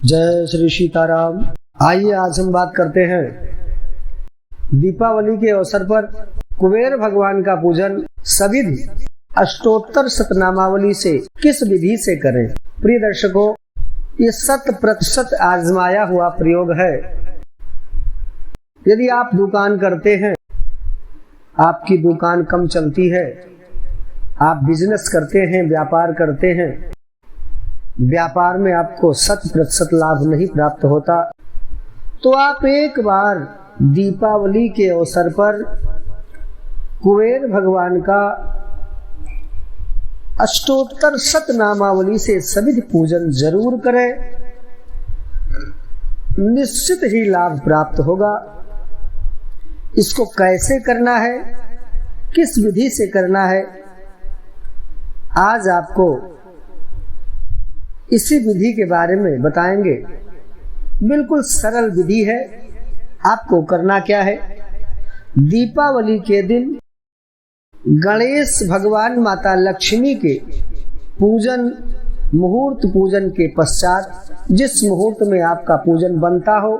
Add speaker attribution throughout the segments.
Speaker 1: जय श्री सीताराम। आइए आज हम बात करते हैं दीपावली के अवसर पर कुबेर भगवान का पूजन सविधि अष्टोत्तर शतनामावली से किस विधि से करें। प्रिय दर्शकों, ये 100% आजमाया हुआ प्रयोग है। यदि आप दुकान करते हैं, आपकी दुकान कम चलती है, आप बिजनेस करते हैं, व्यापार करते हैं, व्यापार में आपको 100% लाभ नहीं प्राप्त होता, तो आप एक बार दीपावली के अवसर पर कुबेर भगवान का अष्टोत्तर शतनामावली से सविधि पूजन जरूर करें। निश्चित ही लाभ प्राप्त होगा। इसको कैसे करना है, किस विधि से करना है, आज आपको इसी विधि के बारे में बताएंगे। बिल्कुल सरल विधि है। आपको करना क्या है, दीपावली के दिन गणेश भगवान माता लक्ष्मी के पूजन मुहूर्त पूजन के पश्चात जिस मुहूर्त में आपका पूजन बनता हो,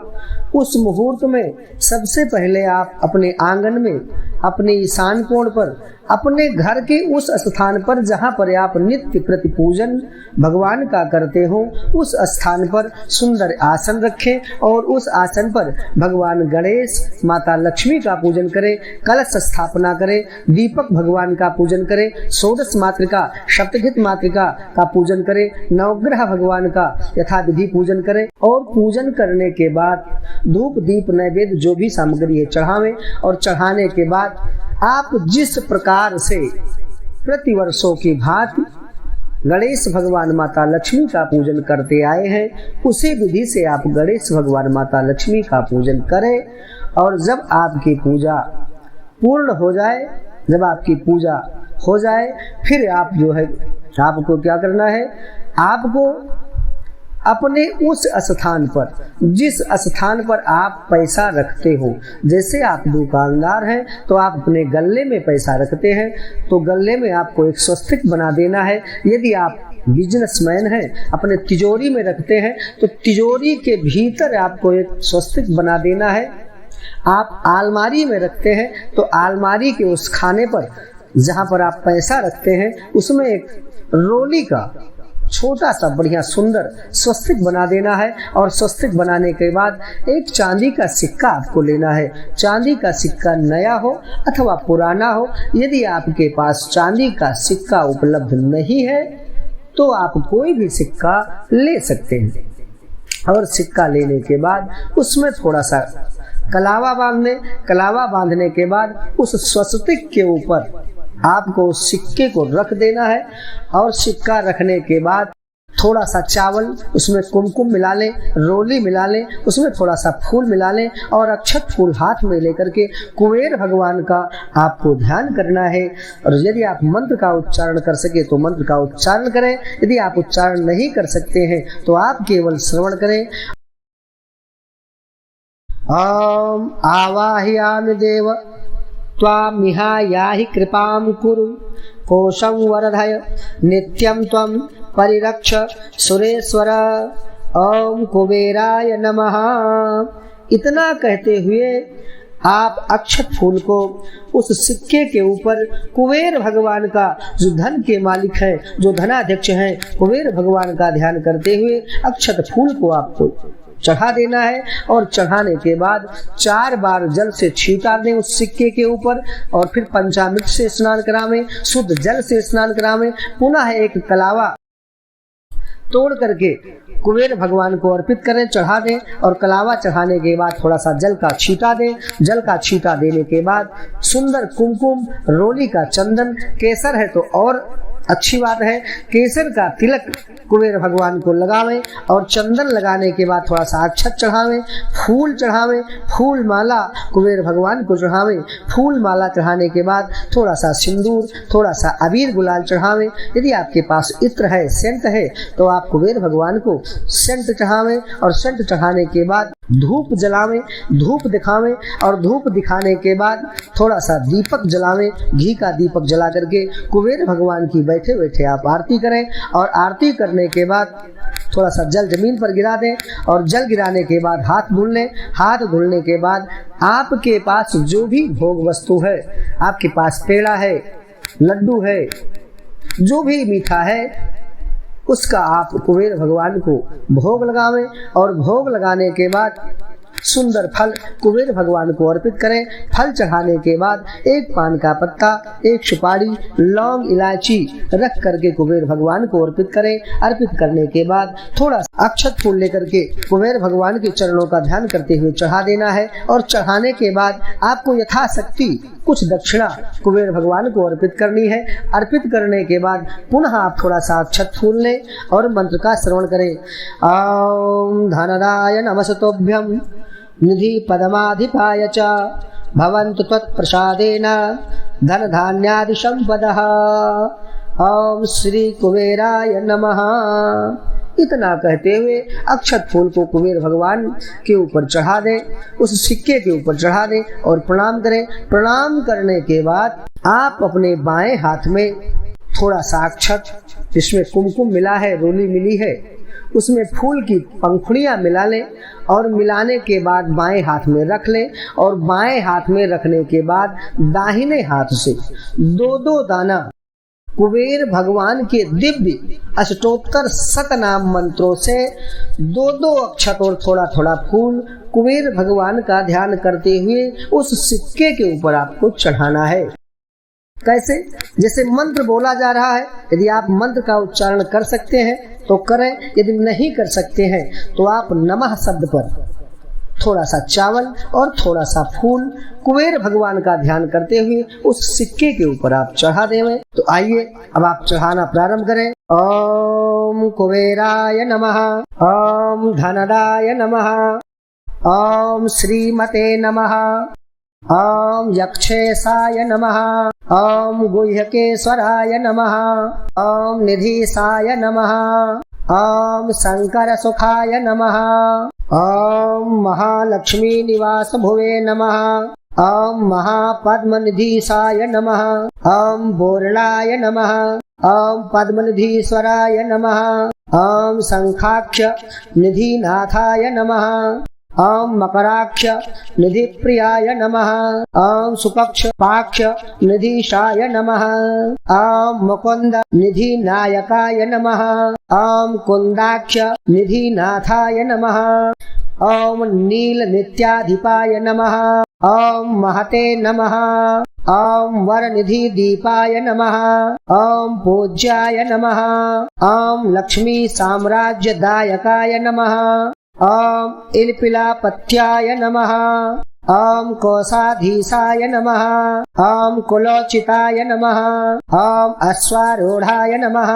Speaker 1: उस मुहूर्त में सबसे पहले आप अपने आंगन में, अपने ईशान कोण पर, अपने घर के उस स्थान पर जहां पर आप नित्य प्रति पूजन भगवान का करते हो, उस स्थान पर सुंदर आसन रखें और उस आसन पर भगवान गणेश माता लक्ष्मी का पूजन करें, कलश स्थापना करें, दीपक भगवान का पूजन करें, षोडश मातृका सप्तघित मातृका का पूजन करें, नवग्रह भगवान का यथाविधि पूजन करें और पूजन करने के बाद धूप दीप नैवेद्य जो भी सामग्री है चढ़ावें। और चढ़ाने के बाद आप जिस प्रकार से प्रतिवर्षों की भांति गणेश भगवान माता लक्ष्मी का पूजन करते आए हैं, उसी विधि से आप गणेश भगवान माता लक्ष्मी का पूजन करें। और जब आपकी पूजा पूर्ण हो जाए, जब आपकी पूजा हो जाए, फिर आप जो है आपको क्या करना है, आपको अपने उस स्थान पर, जिस स्थान पर आप पैसा रखते हो, जैसे आप दुकानदार हैं तो आप अपने गल्ले में पैसा रखते हैं, तो गल्ले में आपको एक स्वस्तिक बना देना है। यदि आप बिजनेसमैन हैं, अपने तिजोरी में रखते हैं, तो तिजोरी के भीतर आपको एक स्वस्तिक बना देना है। आप अलमारी में रखते हैं तो अलमारी के उस खाने पर जहां पर आप पैसा रखते हैं, उसमें एक रोली का छोटा सा बढ़िया सुंदर स्वस्तिक बना देना है। और स्वस्तिक बनाने के बाद एक चांदी का सिक्का आपको लेना है। चांदी का सिक्का नया हो अथवा पुराना हो, यदि आपके पास चांदी का सिक्का उपलब्ध नहीं है तो आप कोई भी सिक्का ले सकते हैं। और सिक्का लेने के बाद उसमें थोड़ा सा कलावा बांधने के बाद उस स्वस्तिक के ऊपर आपको उस सिक्के को रख देना है। और सिक्का रखने के बाद थोड़ा सा चावल, उसमें कुमकुम मिला लें, रोली मिला लें, उसमें थोड़ा सा फूल मिला लें और अक्षत फूल हाथ में लेकर के कुबेर भगवान का आपको ध्यान करना है। और यदि आप मंत्र का उच्चारण कर सके तो मंत्र का उच्चारण करें। यदि आप उच्चारण नहीं कर सकते हैं तो आप केवल श्रवण करें। ओम आवाहयामि देव त्वामिहायाहि कृपां कुरु कोशं वरधय नित्यं त्वं परिरक्ष सुरेश्वर। ओम कुबेराय नमः। इतना कहते हुए आप अक्षत फूल को उस सिक्के के ऊपर कुबेर भगवान का, जो धन के मालिक हैं, जो धनाध्यक्ष हैं, कुबेर भगवान का ध्यान करते हुए अक्षत फूल को आपको चढ़ा देना है। और चढ़ाने के बाद 4 बार जल से छींटा दें उस सिक्के के ऊपर और फिर पंचामृत से स्नान करावें, शुद्ध जल से स्नान करावें। पुनः एक कलावा तोड़ करके कुबेर भगवान को अर्पित करें, चढ़ा दें। और कलावा चढ़ाने के बाद थोड़ा सा जल का छींटा दें। जल का छींटा देने के बाद सुंदर कुमकुम, रोली का चंदन, केसर है तो और अच्छी बात है, केसर का तिलक कुबेर भगवान को लगावें। और चंदन लगाने के बाद थोड़ा सा अक्षत चढ़ावें, फूल चढ़ावें, फूल माला कुबेर भगवान को चढ़ावें। फूल माला चढ़ाने के बाद थोड़ा सा सिंदूर, थोड़ा सा अबीर गुलाल चढ़ावें। यदि आपके पास इत्र है, सेंट है, तो आप कुबेर भगवान को सेंट चढ़ावें। और सेंट चढ़ाने के बाद धूप जलावें, धूप दिखावें और धूप दिखाने के बाद थोड़ा सा दीपक जलावें, घी का दीपक जला करके कुबेर भगवान की बैठे बैठे आप आरती करें और आरती करने के बाद थोड़ा सा जल जमीन पर गिरा दें और जल गिराने के बाद हाथ धुल लें। हाथ धुलने के बाद आपके पास जो भी भोग वस्तु है, आपके पास पेड़ा है, लड्डू है, जो भी मीठा है, उसका आप कुबेर भगवान को भोग लगावें और भोग लगाने के बाद सुंदर फल कुबेर भगवान को अर्पित करें। फल चढ़ाने के बाद एक पान का पत्ता, एक सुपारी, लौंग, इलायची रख करके कुबेर भगवान को अर्पित करें। अर्पित करने के बाद थोड़ा अक्षत फूल लेकर के कुबेर भगवान के चरणों का ध्यान करते हुए चढ़ा देना है और चढ़ाने के बाद आपको यथाशक्ति कुछ दक्षिणा कुबेर भगवान को अर्पित करनी है। अर्पित करने के बाद पुनः आप थोड़ा सा अक्षत फूल लें और मंत्र का श्रवण करें। ओम धनराय नमस्तोभ्यम निधि पदमाधिपाय च भवन्तु त्वत्प्रसादेन धन धान्यादि संपदः। ओम श्री कुबेराय नमः। इतना कहते हुए अक्षत फूल को कुबेर भगवान के ऊपर चढ़ा दें, उस सिक्के के ऊपर चढ़ा दें और प्रणाम करें। प्रणाम करने के बाद आप अपने बाएं हाथ में थोड़ा सा अक्षत, जिसमें कुमकुम मिला है, रोली मिली है, उसमें फूल की पंखुड़ियां मिला लें और मिलाने के बाद बाएं हाथ में रख लें और बाएं हाथ में रखने के बाद दाहिने हाथ से दो दो दाना कुबेर भगवान के दिव्य अष्टोत्तर शतनाम मंत्रों से दो दो अक्षत और थोड़ा थोड़ा फूल कुबेर भगवान का ध्यान करते हुए उस सिक्के के ऊपर आपको चढ़ाना है। कैसे? जैसे मंत्र बोला जा रहा है, यदि आप मंत्र का उच्चारण कर सकते हैं तो करें, यदि नहीं कर सकते हैं तो आप नमः शब्द पर थोड़ा सा चावल और थोड़ा सा फूल कुबेर भगवान का ध्यान करते हुए उस सिक्के के ऊपर आप चढ़ा देवें। तो आइए अब आप चढ़ाना प्रारंभ करें। ओम कुबेराय नमः, ओम धनराय नमः, ओम श्रीमते नमः, ओम यक्षेशाय नमः, ओम गुह्यकेश्वराय नमः, ओम निधीशाय नमः, ओम शंकर सुखाय नमः, ओम महालक्ष्मी निवास भुवे नमः, ओम महापद्मनिधीशाय नमः, ओम बोरलाय नमः, ओम पद्मनिधीश्वराय नमः, ओम शंखाक्ष निधिनाथाय नमः, ओम मकराक्ष निधि प्रियाय नमः, ओम सुपक्ष पाक्ष निधिशाय नमः, ओम मुकुंद निधि नायकाय नमः, ओम कुंदाक्ष निधि नाथाय नमः, ओम नील नित्याधिपाय नमः, ओम महते नमः, ओम वरनिधि दीपाय नमः, ओम पूज्याय नमः, ओम लक्ष्मी साम्राज्य दायकाय नमः, ओम इलपिलापत्याय नमः, ओम कोशाधीशाय नमः, ओम कुलोचिताय नमः, ओम अश्वारूढ़ाय नमः,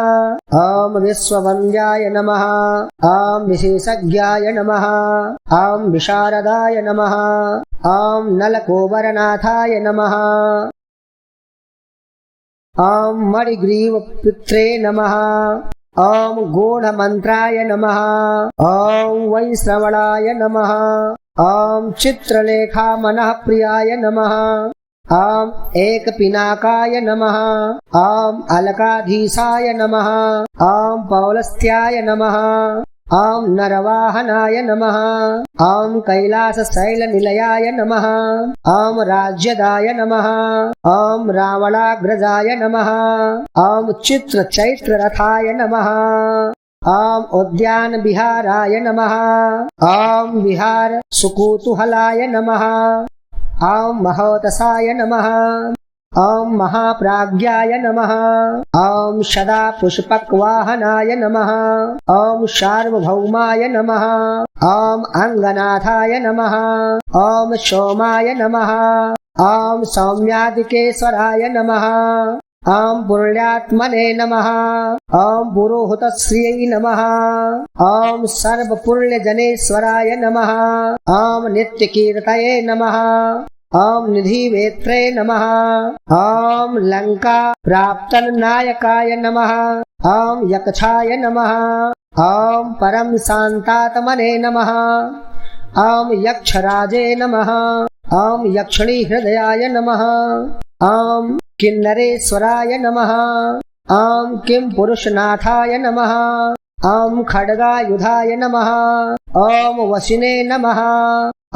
Speaker 1: ओम विश्ववन्द्याय नमः, ओम विशेषज्ञाय नमः, ओम विशारदाय नमः, ओम नलकोबरनाथाय नमः, ओम मणिग्रीव पित्रे नमः, ओम गूढ़मंत्राय नमः, ओम वैश्रवणाय नमः, ओम चित्रलेखा मनः प्रियाय नमः, ओम एक पिनाकाय नमः, ओम अलकाधीशाय नमः, ओम पौलस्त्याय नमः, ओम नरवाहनाय नमः, ओम कैलास शैल निलयाय नमः, ओम राज्यदाय नमः, ओम रावणाग्रजाय नमः, ओम चित्र चैत्र रथाय नमः, ओम उद्यान विहाराय नमः, ओम विहार सुकुतूहलाय नमः, ओम महोतसाय नमः, ओम महाप्राज्ञाय नमः, ओम सदा पुष्पकवाहनाय नमः, ओम सार्वभौमाय नमः, ओम अंगनाथाय नमः, ओम सोमाय नमः, ओम सौम्यादिकेश्वराय नमः, ओम पुण्यात्मने नमः, ओम पुरोहितश्रियै नमः, ओम सर्वपुण्यजनेश्वराय नमः, ओम नित्यकीर्तये नमः, ओम निधिवेत्रे नमः, ओम लंका प्राप्तन नायकाय नमः, ओम यक्षाय नमः, ओम परम शांतात्मने नमः, ॐ यक्षराजे नमः। ॐ यक्षिणी हृदयाय नमः। ॐ किन्नरेश्वराय नमः। ॐ किं पुरुषनाथाय नमः। ॐ खड्गायुधाय नमः। ॐ वशिने नमः।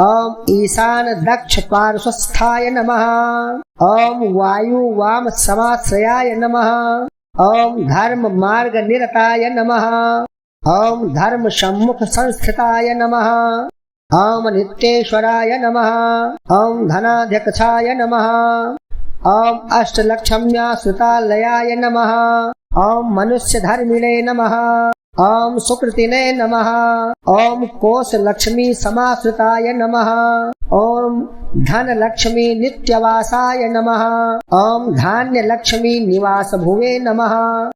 Speaker 1: ॐ ईशान दक्ष पार्श्वस्थाय नमः। ॐ वायु वाम समाश्रयाय नमः। ॐ धर्म मार्ग निरताय नमः। ॐ धर्म सम्मुख संस्थिताय नमः। ॐ नित्येश्वराय नमः। ॐ धनाध्यक्षाय नमः। ॐ अष्टलक्ष्म्या सुतालयाय नमः। ॐ मनुष्य धर्मिणे नमः। ॐ सुकृतिने नमः। ॐ कोश लक्ष्मी समाश्रिताय नमः। ॐ धन लक्ष्मी नित्यवासाय नमः। ॐ धान्य लक्ष्मी निवास भुवे नमः।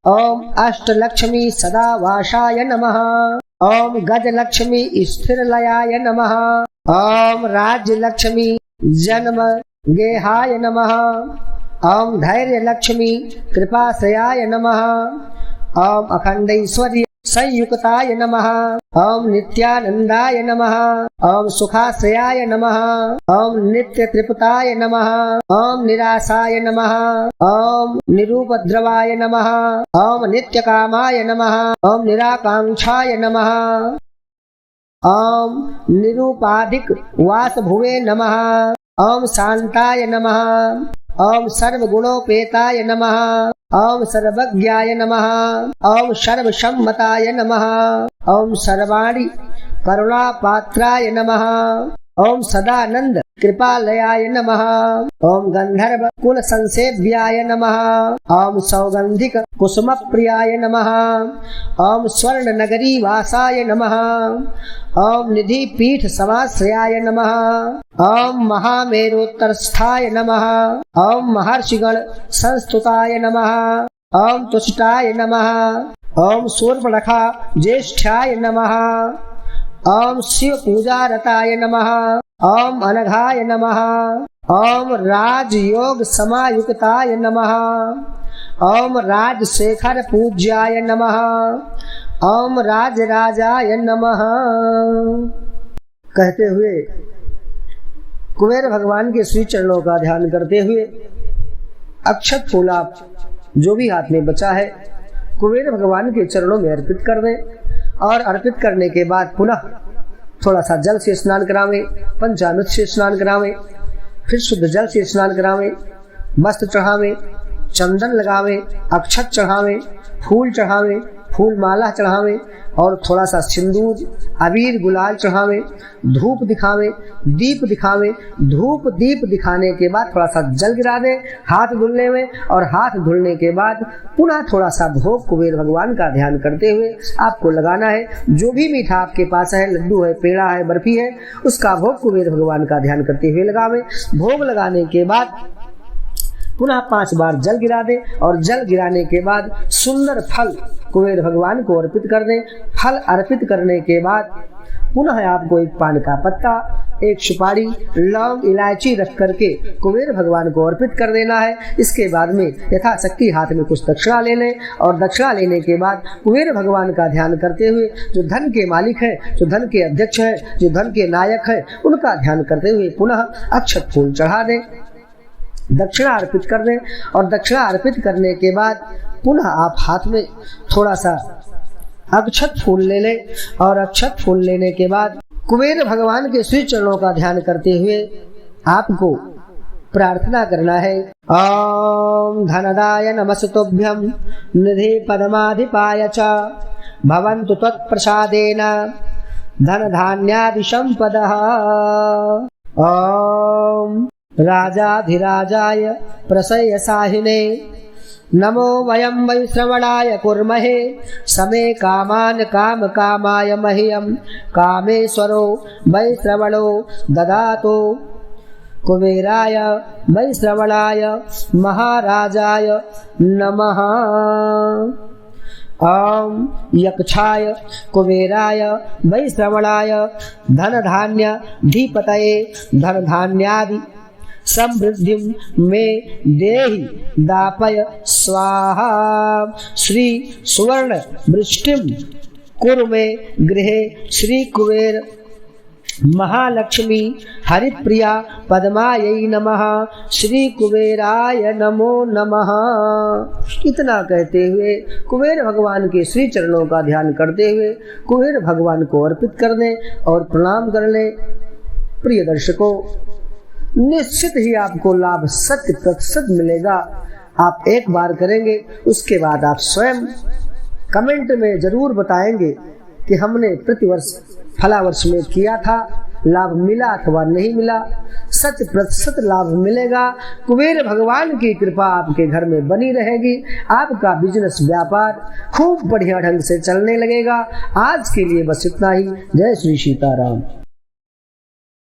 Speaker 1: ॐ अष्ट लक्ष्मी सदा वासाय नमः। ॐ गज लक्ष्मी स्थिर लयाय नमः। ॐ राज्य लक्ष्मी जन्म गेहाय नमः। ॐ धैर्य लक्ष्मी कृपाश्रयाय नमः। ॐ अखंडैश्वर्य संयुक्ताय नमः। ॐ नित्यानंदाय नमः। ॐ सुखाश्रयाय नमः। ॐ नित्य त्रिपुताय नमः। ॐ निराशाय नमः। ॐ निरुपद्रवाय नमः। ॐ नित्यकामाय नमः। ॐ निराकांक्षाय नमः। ॐ निरूपाधिक वास भुवे नमः। ॐ शांताय नमः। ॐ सर्वगुणोपेताय नमः। ॐ सर्वज्ञाय नमः। ॐ सर्वसम्मताय नमः। ॐ सर्वाणि करुणापात्राय नमः। ॐ सदानंद कृपालयाय नमः। ॐ गंधर्व कुल संसेव्याय नमः। ॐ सौगंधिक कुसुम प्रियाय नमः। ॐ स्वर्ण नगरी वासाय नमः। ॐ निधि पीठ समाश्रयाय नमः। ॐ महामेरुत्तरस्थाय नमः। ॐ महर्षिगण संस्तुताय नमः। ॐ तुष्टाय नमः। ॐ सूर्पणखा ज्येष्ठाय नमः। ॐ शिव पूजा रताय नमः। ॐ अनघाय नमः। ॐ राजयोग समायुक्ताय नमः। ॐ राजशेखर पूज्याय नमः। ॐ राजराजाय नमः। कहते हुए कुबेर भगवान के श्री चरणों का ध्यान करते हुए अक्षत फूल आप जो भी हाथ में बचा है कुबेर भगवान के चरणों में अर्पित कर दें। और अर्पित करने के बाद पुनः थोड़ा सा जल से स्नान करावें, पंचामृत से स्नान करावें, फिर शुद्ध जल से स्नान करावें, वस्त्र चढ़ावें, चंदन लगावें, अक्षत चढ़ावें, फूल चढ़ावें, फूल माला चढ़ावें और थोड़ा सा सिंदूर अबीर गुलाल चढ़ावें, धूप दिखावें, दीप दिखावें। धूप दीप दिखाने के बाद थोड़ा सा जल गिरा दें हाथ धुलने में और हाथ धुलने के बाद पुनः थोड़ा सा भोग कुबेर भगवान का ध्यान करते हुए आपको लगाना है। जो भी मीठा आपके पास है, लड्डू है, पेड़ा है, बर्फी है, उसका भोग कुबेर भगवान का ध्यान करते हुए लगावें। भोग लगाने के बाद पुनः 5 बार जल गिरा दें और जल गिराने के बाद सुंदर फल कुबेर भगवान को अर्पित कर दें। फल अर्पित करने के बाद पुनः आपको एक पान का पत्ता, एक सुपारी, लौंग, इलायची रख करके कुबेर भगवान को अर्पित कर देना है। इसके बाद में यथाशक्ति हाथ में कुछ दक्षिणा ले लें और दक्षिणा लेने के बाद कुबेर भगवान का ध्यान करते हुए जो धन के मालिक है, जो धन के अध्यक्ष है, जो धन के नायक है, उनका ध्यान करते हुए पुनः अक्षत फूल चढ़ा दें, दक्षिणा अर्पित कर दें। और दक्षिणा अर्पित करने के बाद पुनः आप हाथ में थोड़ा सा अक्षत फूल ले लें और अक्षत फूल लेने के बाद कुबेर भगवान के श्री चरणों का ध्यान करते हुए आपको प्रार्थना करना है। ओम धनदाय नमस्तुभ्यं निधि पद्माधिपाय च भवन्तु त्वत्प्रसादेन धन धान्यादि संपदः। ओम राजाधिराजाय प्रसयसाहिने नमो वयं वै श्रवणाय कुर्महे समे कामान् काम कामाय मह्यं कामेश्वरो वै श्रवणो ददातु कुबेराय वै श्रवणाय महाराजाय नमः। ओम यक्षाय कुबेराय वै श्रवणाय धन धान्य धीपतये धन धान्यादि समृद्धि में देहि दापय स्वाहा। श्री सुवर्ण वृष्टिम कुरु में गृहे श्री कुबेर महालक्ष्मी हरिप्रिया पद्मायै नमः, श्री कुबेराय नमो नमः। इतना कहते हुए कुबेर भगवान के श्री चरणों का ध्यान करते हुए कुबेर भगवान को अर्पित कर दें और प्रणाम कर लें। प्रिय दर्शकों, निश्चित ही आपको लाभ 100% मिलेगा। आप एक बार करेंगे, उसके बाद आप स्वयं कमेंट में जरूर बताएंगे कि हमने प्रतिवर्ष फला वर्ष में किया था, लाभ मिला अथवा नहीं मिला। 100% लाभ मिलेगा। कुबेर भगवान की कृपा आपके घर में बनी रहेगी। आपका बिजनेस व्यापार खूब बढ़िया ढंग से चलने लगेगा। आज के लिए बस इतना ही। जय श्री सीताराम।